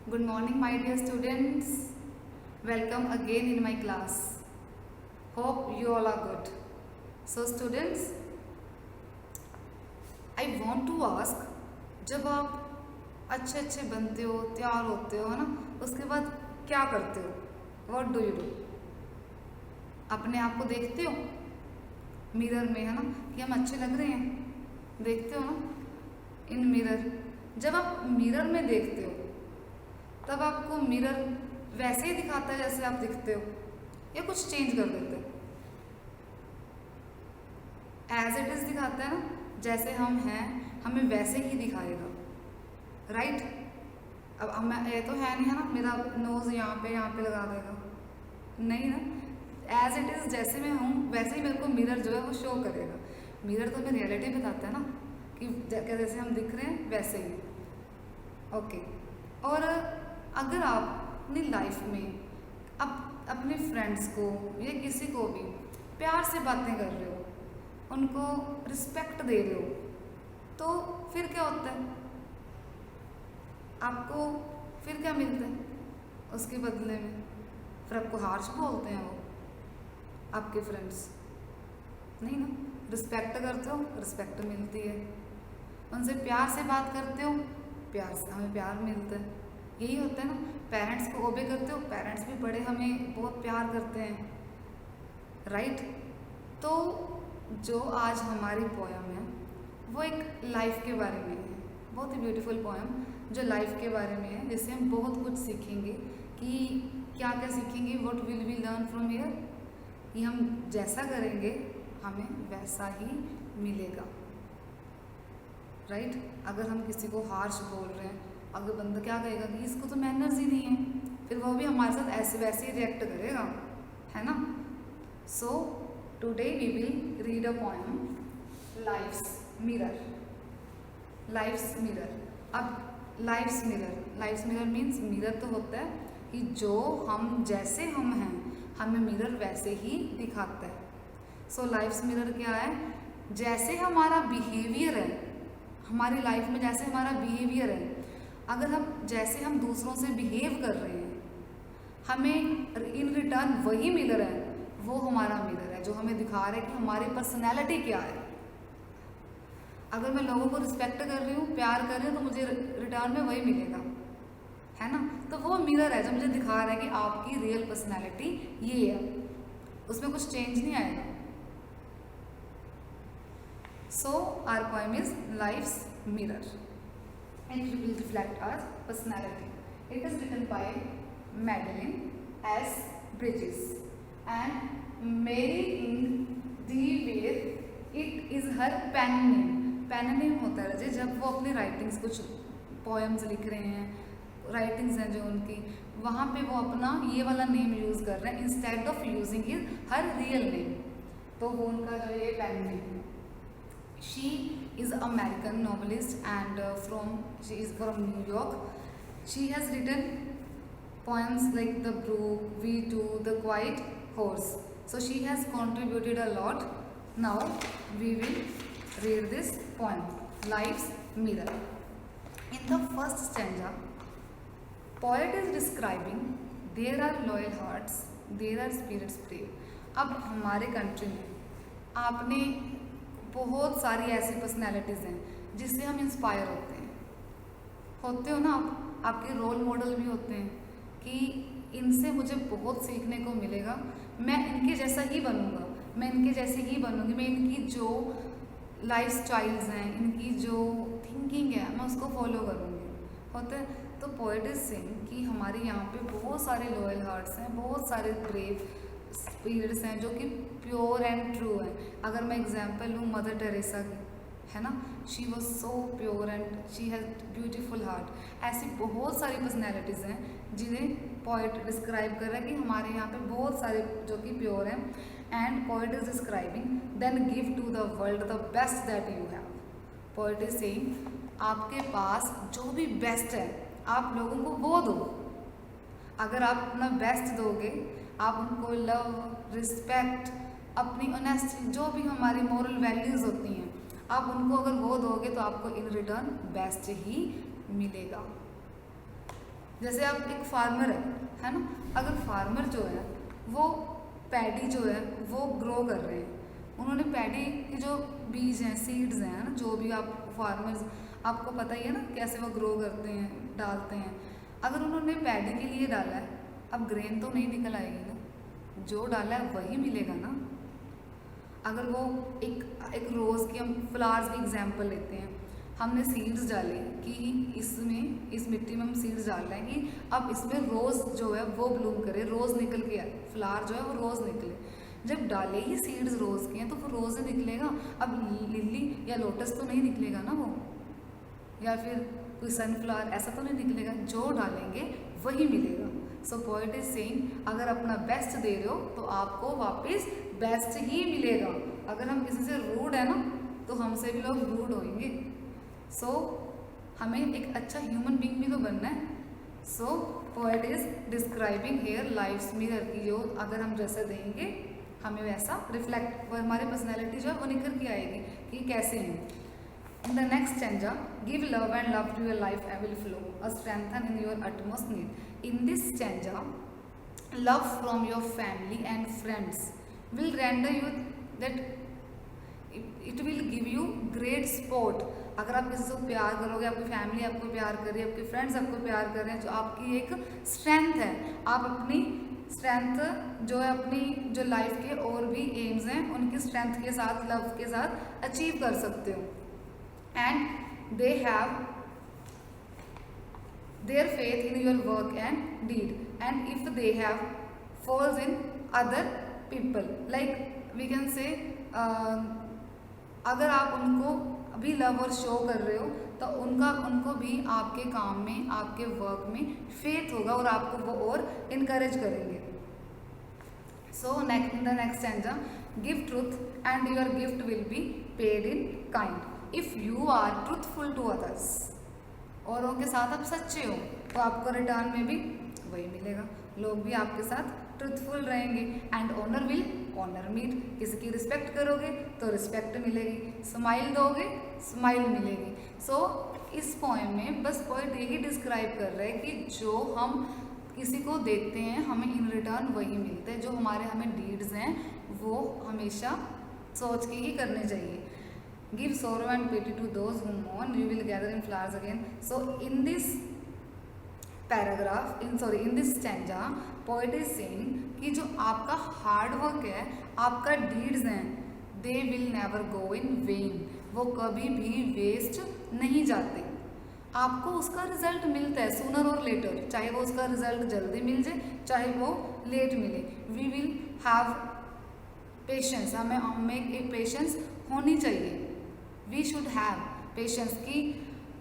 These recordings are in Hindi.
Good morning, my dear students. Welcome again in my class. Hope you all are good. So, students, I want to ask, जब आप अच्छे अच्छे बनते हो, तैयार होते हो, है ना, उसके बाद क्या करते हो? What do you do? अपने आप को देखते हो मिरर में, है ना, कि हम अच्छे लग रहे हैं, देखते हो ना इन मिरर. जब आप मिरर में देखते हो तब आपको मिरर वैसे ही दिखाता है जैसे आप दिखते हो, या कुछ चेंज कर देते हो? एज इट इज दिखाता है ना, जैसे हम हैं हमें वैसे ही दिखाएगा, राइट? अब हमें ये तो है नहीं, है ना, मेरा नोज यहाँ पे लगा देगा, नहीं ना. एज इट इज जैसे मैं हूँ वैसे ही मेरे को मिरर जो है वो शो करेगा. मिरर तो हमें रियलिटी बताता है ना, कि जैसे हम दिख रहे हैं वैसे ही. ओके. और अगर आप अपनी लाइफ में अपने फ्रेंड्स को या किसी को भी प्यार से बातें कर रहे हो, उनको रिस्पेक्ट दे रहे हो, तो फिर क्या होता है? आपको फिर क्या मिलता है उसके बदले में? फिर आपको हार्श बोलते हैं वो आपके फ्रेंड्स, नहीं ना. रिस्पेक्ट करते हो, रिस्पेक्ट मिलती है. उनसे प्यार से बात करते हो, प्यार से हमें प्यार मिलता है. यही होता है ना. पेरेंट्स को ओबे करते हो, पेरेंट्स भी बड़े हमें बहुत प्यार करते हैं, राइट? तो जो आज हमारी पोयम है वो एक लाइफ के बारे में है, बहुत ही ब्यूटीफुल पोयम जो लाइफ के बारे में है, जिससे हम बहुत कुछ सीखेंगे. कि क्या क्या सीखेंगे? What will we learn from here? कि हम जैसा करेंगे हमें वैसा ही मिलेगा, राइट? अगर हम किसी को हार्श बोल रहे हैं, अगर बंदा क्या कहेगा कि इसको तो मैनर्स ही नहीं है, फिर वो भी हमारे साथ ऐसे वैसे ही रिएक्ट करेगा, है ना. So today we will read a poem, life's mirror. Life's mirror. अब लाइफ्स मिरर मीन्स मिरर तो होता है कि जो हम जैसे हम हैं हमें मिरर वैसे ही दिखाता है. सो लाइफ्स मिरर क्या है? जैसे हमारा बिहेवियर है, हमारी लाइफ में जैसे हमारा बिहेवियर है, अगर हम जैसे हम दूसरों से बिहेव कर रहे हैं, हमें इन रिटर्न वही मिरर है, वो हमारा मिरर है जो हमें दिखा रहा है कि हमारी पर्सनैलिटी क्या है. अगर मैं लोगों को रिस्पेक्ट कर रही हूँ, प्यार कर रही हूँ, तो मुझे रिटर्न में वही मिलेगा, है ना. तो वो मिरर है जो मुझे दिखा रहा है कि आपकी रियल पर्सनैलिटी ये है, उसमें कुछ चेंज नहीं आएगा. So our poem is life's mirror and it will reflect our personality. It is written by Madeline S. Bridges and Mary DeVere. It is her pen name. Pen name होता है रजे जब वो अपनी राइटिंग्स कुछ पोएम्स लिख रहे हैं, राइटिंग्स हैं जो उनकी, वहाँ पे वो अपना ये वाला नेम यूज़ कर रहे हैं instead of using his her real name. तो वो उनका जो ये pen name. She is an American novelist and she is from New York. She has written poems like The Brook, We Two, The Quiet Horse. So she has contributed a lot. Now we will read this poem, Life's Mirror. In the first stanza, poet is describing there are loyal hearts, there are spirits brave. अब हमारे कंट्री में आपने बहुत सारी ऐसी पर्सनैलिटीज़ हैं जिससे हम इंस्पायर होते हो ना. आपके रोल मॉडल भी होते हैं कि इनसे मुझे बहुत सीखने को मिलेगा, मैं इनके जैसा ही बनूंगा, मैं इनके जैसे ही बनूंगी, मैं इनकी जो लाइफ स्टाइल्स हैं, इनकी जो थिंकिंग है, मैं उसको फॉलो करूँगी. होता है. तो पोएट इज सेइंग कि हमारे यहाँ पे बहुत सारे लॉयल हार्ट्स हैं, बहुत सारे ब्रेव स्पिरिट्स हैं जो कि प्योर एंड ट्रू हैं. अगर मैं एग्जांपल लूँ मदर टेरेसा की, है ना, she was so pure and she has beautiful heart. ऐसी बहुत सारी पर्सनैलिटीज़ हैं जिन्हें पोएट डिस्क्राइब कर रहा है कि हमारे यहाँ पे बहुत सारे जो कि प्योर हैं. And poet is describing then give to the world the best that you have. Poet is saying आपके पास जो भी बेस्ट है आप लोगों को वो दो. अगर आप अपना बेस्ट दोगे, आप उनको लव, रिस्पेक्ट, अपनी ऑनेस्टी, जो भी हमारी मॉरल वैल्यूज़ होती हैं, आप उनको अगर वो दोगे तो आपको इन रिटर्न बेस्ट ही मिलेगा. जैसे आप एक फार्मर है ना, अगर फार्मर जो है वो पैडी जो है वो ग्रो कर रहे हैं, उन्होंने पैडी के जो बीज हैं, सीड्स हैं ना, जो भी आप फार्मर्स, आपको पता ही है ना कैसे वो ग्रो करते हैं, डालते हैं। अगर उन्होंने पैडी के लिए डाला है, अब ग्रेन तो नहीं निकल आएगी ना, जो डाला है वही मिलेगा ना। अगर वो एक रोज़ की, हम फ्लावर्स की एग्जांपल लेते हैं, हमने सीड्स डाले कि इसमें, इस मिट्टी में हम सीड्स डाल रहे हैं कि अब इसमें रोज़ जो है वो ब्लूम करे, रोज़ निकल के आए, फ्लावर जो है वो रोज़ निकले। जब डाले ही सीड्स रोज़ के हैं तो वो रोज़ ही निकलेगा। अब लिली या लोटस तो नहीं निकलेगा ना वो, या फिर कोई सनफ्लावर, ऐसा तो नहीं निकलेगा। जो डालेंगे वही मिलेगा। सो पॉइंट इज सेइंग, अगर अपना बेस्ट दे रहे हो तो आपको वापस बेस्ट ही मिलेगा। अगर हम किसी से रूड है ना तो हमसे भी लोग रूड होंगे। सो हमें एक अच्छा ह्यूमन बीइंग भी तो बनना है। So poet is describing here life's mirror की, जो अगर हम जैसे देंगे हमें वैसा रिफ्लेक्ट, हमारी पर्सनैलिटी जो है वो निखर के आएगी कि कैसे हैं। In the next stanza, give love and love to your life will flow, a strengthen in your utmost need. In this stanza, love from your family and friends will render you that it will give you great support. अगर आप किसी से प्यार करोगे, आपकी फैमिली आपको प्यार कर रही है, आपके फ्रेंड्स आपको प्यार कर रहे हैं, जो आपकी एक स्ट्रेंथ है, आप अपनी स्ट्रेंथ जो है, अपनी जो लाइफ के और भी एम्स हैं उनकी स्ट्रेंथ के साथ, लव के साथ अचीव कर सकते हो। And they have their faith in your work and deed, and if they have faults in other people, like we can say, अगर आप उनको भी लव और शो कर रहे हो तो उनको भी आपके काम में, आपके वर्क में फेथ होगा और आपको वो और इनकरेज करेंगे। So the next stanza, give truth and your gift will be paid in kind. If you are truthful to others, औरों के साथ आप सच्चे हो तो आपको रिटर्न में भी वही मिलेगा, लोग भी आपके साथ ट्रूथफुल रहेंगे। And honour will honour meet, किसी की रिस्पेक्ट करोगे तो रिस्पेक्ट मिलेगी, स्माइल दोगे स्माइल मिलेगी। सो इस पोएम में बस पोएट यही डिस्क्राइब कर रहे हैं कि जो हम किसी को देते हैं हमें इन रिटर्न वही मिलते हैं, जो हमें डीड्स हैं वो हमेशा सोच के ही करने चाहिए। Give sorrow and pity to those who mourn, you will gather in flowers again. So in this paragraph, in this stanza, poet is saying कि जो आपका हार्ड वर्क है, आपका डीड्स हैं, they will never go in vain, वो कभी भी वेस्ट नहीं जाते। आपको उसका रिजल्ट मिलता है सूनर और लेटर, चाहे वो उसका रिजल्ट जल्दी मिल जाए चाहे वो लेट मिले। वी विल हैव पेशेंस, हमें एक पेशेंस होनी चाहिए। वी शुड हैव पेशेंस की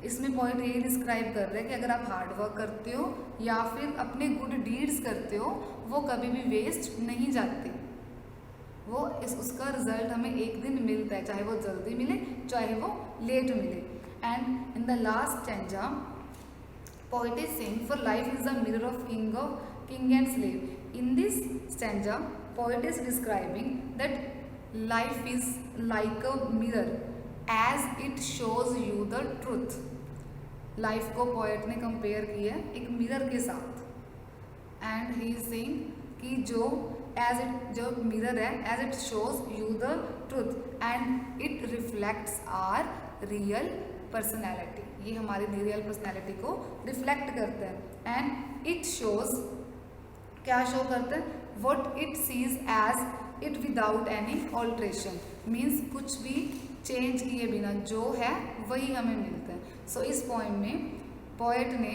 इसमें पॉइंट यही डिस्क्राइब कर रहे हैं कि अगर आप हार्ड वर्क करते हो या फिर अपने गुड डीड्स करते हो वो कभी भी वेस्ट नहीं जाते, वो उसका रिजल्ट हमें एक दिन मिलता है, चाहे वो जल्दी मिले चाहे वो लेट मिले। And in the last stanza poet is saying for life is the mirror of king and slave. In this stanza poet is describing that life is like a mirror as it shows you the truth. Life को पोएट ने कंपेयर किया एक मिरर के साथ, एंड ही इज सेइंग कि जो मिरर है as it shows you the truth and it reflects are real personality, ये हमारी रियल पर्सनैलिटी को रिफ्लेक्ट करता है। एंड इट शोज, क्या शो करता है, what it sees as it without any alteration, means कुछ भी चेंज किए बिना जो है वही हमें मिलता है। सो इस पोएम में पोएट ने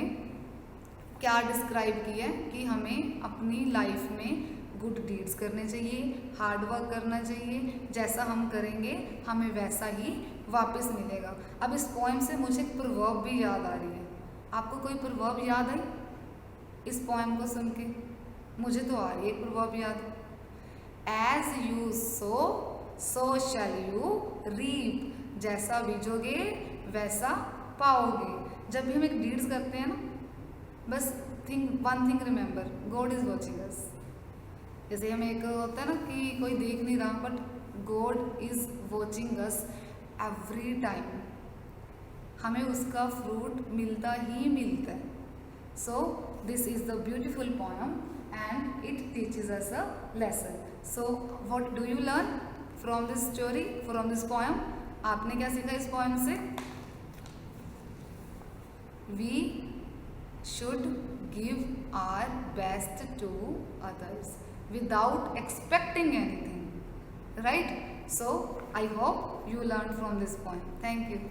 क्या डिस्क्राइब किया है कि हमें अपनी लाइफ में गुड डीड्स करने चाहिए, हार्ड वर्क करना चाहिए, जैसा हम करेंगे हमें वैसा ही वापस मिलेगा। अब इस पोएम से मुझे एक प्रवर्ब भी याद आ रही है, आपको कोई प्रवर्ब याद आई इस पोएम को सुन के? मुझे तो आ रही है एक प्रवर्ब याद, as you sow shall you reap, जैसा बीजोगे वैसा पाओगे। जब भी हम एक डीड्स करते हैं ना, बस one thing remember, God is watching us. जैसे हमें एक होता है ना कि कोई देख नहीं रहा, but God is watching us every time, हमें उसका फ्रूट मिलता ही मिलता है। So this is the beautiful poem and it teaches us a lesson. So what do you learn from this story, from this poem? आपने क्या सीखा इस poem से? We should give our best to others without expecting anything, right? So I hope you learned from this poem. Thank you.